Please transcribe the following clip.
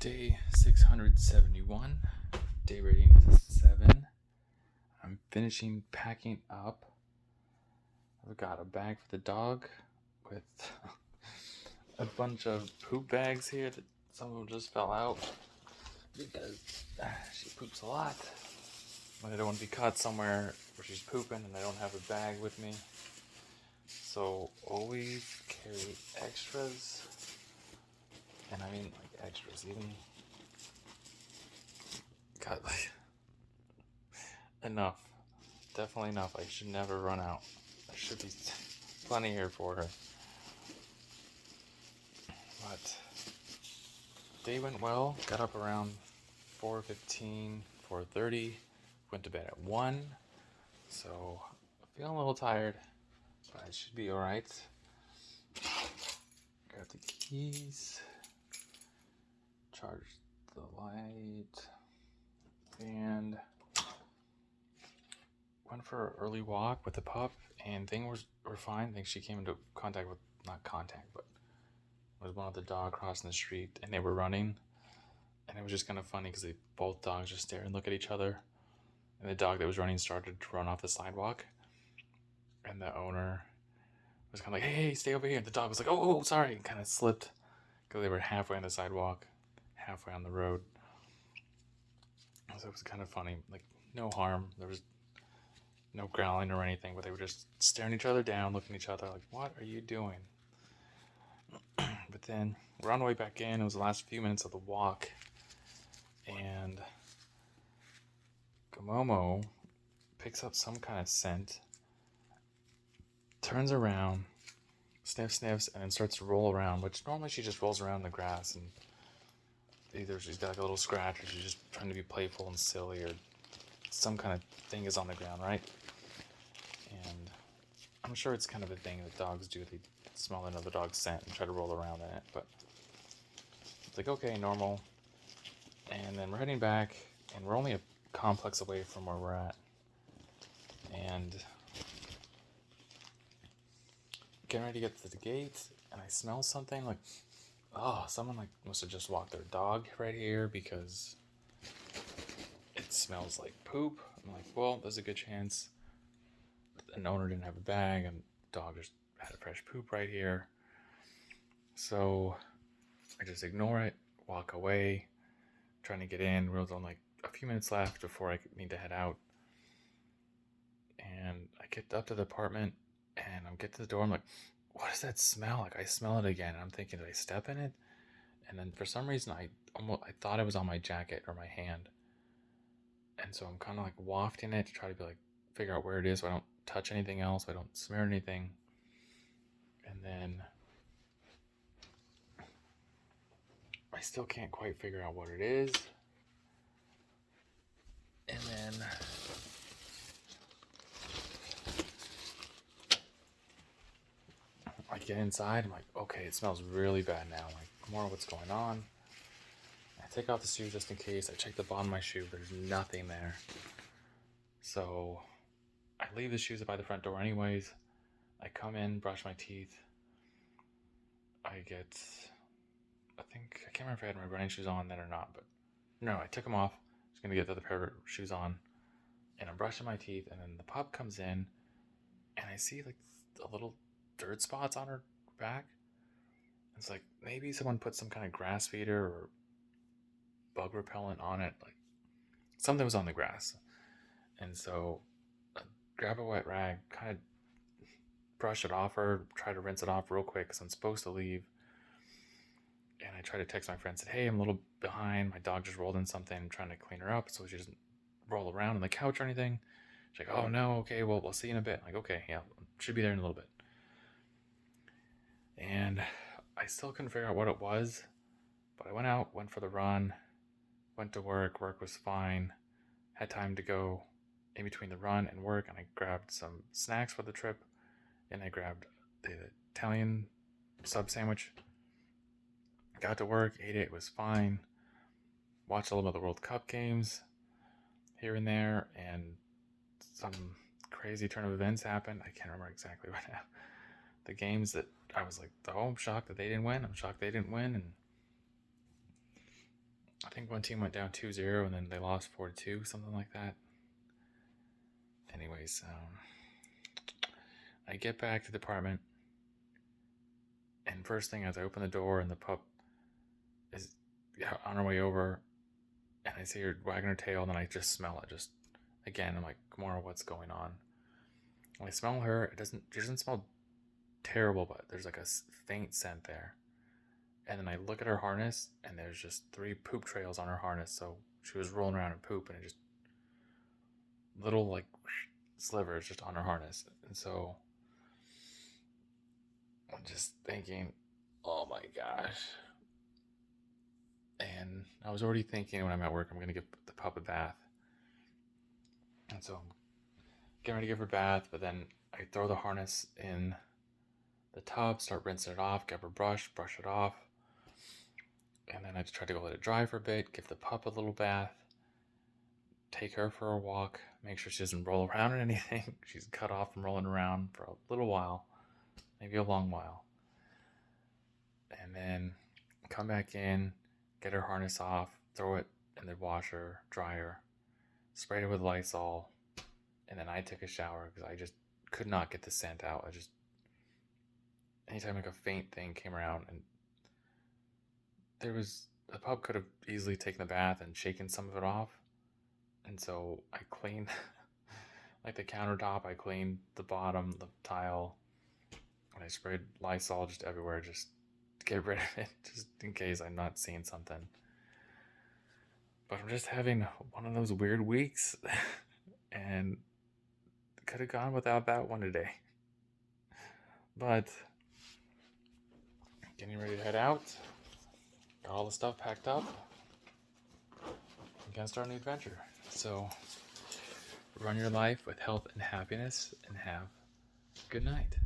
Day 671. Day rating is a 7. I'm finishing packing up. I've got a bag for the dog with a bunch of poop bags here that some of them just fell out because she poops a lot. But I don't want to be caught somewhere where she's pooping and I don't have a bag with me. So always carry extras. And I mean like extras, even got like enough. Definitely enough. I should never run out. There should be plenty here for her. But day went well. Got up around 4:15, 4:30. Went to bed at 1. So feeling a little tired, but I should be alright. Got the keys. Charged the light. And went for an early walk with the pup, and things were fine. I think she came into contact with, not contact, but was one of the dog crossing the street, and they were running, and it was just kind of funny because both dogs just stare and look at each other, and the dog that was running started to run off the sidewalk, and the owner was kind of like, hey, stay over here. And the dog was like, oh, sorry, and kind of slipped because they were halfway on the sidewalk, halfway on the road. So it was kind of funny, like no harm. There was no growling or anything, but they were just staring each other down, looking at each other like, what are you doing? But then we're on the way back in. It was the last few minutes of the walk, and Gamomo picks up some kind of scent, turns around, sniffs, and then starts to roll around, which normally she just rolls around in the grass, and either she's got like a little scratch or she's just trying to be playful and silly, or some kind of thing is on the ground, right? And I'm sure it's kind of a thing that dogs do. They smell another dog's scent and try to roll around in it, but it's like, okay, normal. And then we're heading back, and we're only a complex away from where we're at, and getting ready to get to the gate, and I smell something like, oh, someone like must have just walked their dog right here because it smells like poop. I'm like, well, there's a good chance an owner didn't have a bag and the dog just had a fresh poop right here. So I just ignore it, walk away, trying to get in. We're only like a few minutes left before I need to head out. And I get up to the apartment, and I'm get to the door. I'm like, what does that smell like? I smell it again. And I'm thinking, did I step in it? And then for some reason, I thought it was on my jacket or my hand. And so I'm kind of like wafting it to try to be like, figure out where it is so I don't touch anything else, so I don't smear anything. And then I still can't quite figure out what it is. And then I get inside. I'm like, okay, it smells really bad now. I'm like, more what's going on. I take off the shoe just in case. I check the bottom of my shoe. There's nothing there. So I leave the shoes by the front door anyways. I come in, brush my teeth. I can't remember if I had my running shoes on then or not, but no, I took them off. I was going to get the other pair of shoes on, and I'm brushing my teeth, and then the pup comes in, and I see like a little dirt spots on her back. It's like maybe someone put some kind of grass feeder or bug repellent on it. Like something was on the grass. And so I grab a wet rag, kind of brush it off her, try to rinse it off real quick because I'm supposed to leave. And I try to text my friend, said, hey, I'm a little behind. My dog just rolled in something. I'm trying to clean her up so she doesn't roll around on the couch or anything. She's like, oh no, okay, well, we'll see you in a bit. I'm like, okay, yeah, should be there in a little bit. And I still couldn't figure out what it was, but I went for the run, went to work. Work was fine. Had time to go in between the run and work, and I grabbed some snacks for the trip, and I grabbed the Italian sub sandwich. Got to work, ate it, it was fine. Watched a little bit of the World Cup games here and there, and some crazy turn of events happened. I can't remember exactly what happened. The games that I was like, oh, I'm shocked that they didn't win. I'm shocked they didn't win. And I think one team went down 2-0 and then they lost 4-2, something like that. Anyways, I get back to the apartment, and first thing as I open the door and the pup is on her way over, and I see her wagging her tail, and then I just smell it. Just again, I'm like, Gamora, what's going on? When I smell her, she doesn't smell terrible, but there's like a faint scent there. And then I look at her harness, and there's just 3 poop trails on her harness. So she was rolling around in poop, and it just little like slivers just on her harness. And so I'm just thinking, oh my gosh. And I was already thinking when I'm at work, I'm gonna give the pup a bath. And so I'm getting ready to give her a bath, but then I throw the harness in the tub, start rinsing it off, grab her brush it off. And then I just try to go let it dry for a bit, give the pup a little bath, take her for a walk, make sure she doesn't roll around or anything. She's cut off from rolling around for a little while, maybe a long while. And then come back in, get her harness off, throw it in the washer, dryer, sprayed it with Lysol, and then I took a shower because I just could not get the scent out. Anytime like a faint thing came around, and the pup could have easily taken the bath and shaken some of it off. And so I cleaned like the countertop, I cleaned the bottom, the tile, and I sprayed Lysol just everywhere, just to get rid of it, just in case I'm not seeing something. But I'm just having one of those weird weeks, and could have gone without that one today. But getting ready to head out. Got all the stuff packed up. I'm gonna start a new adventure. So run your life with health and happiness, and have a good night.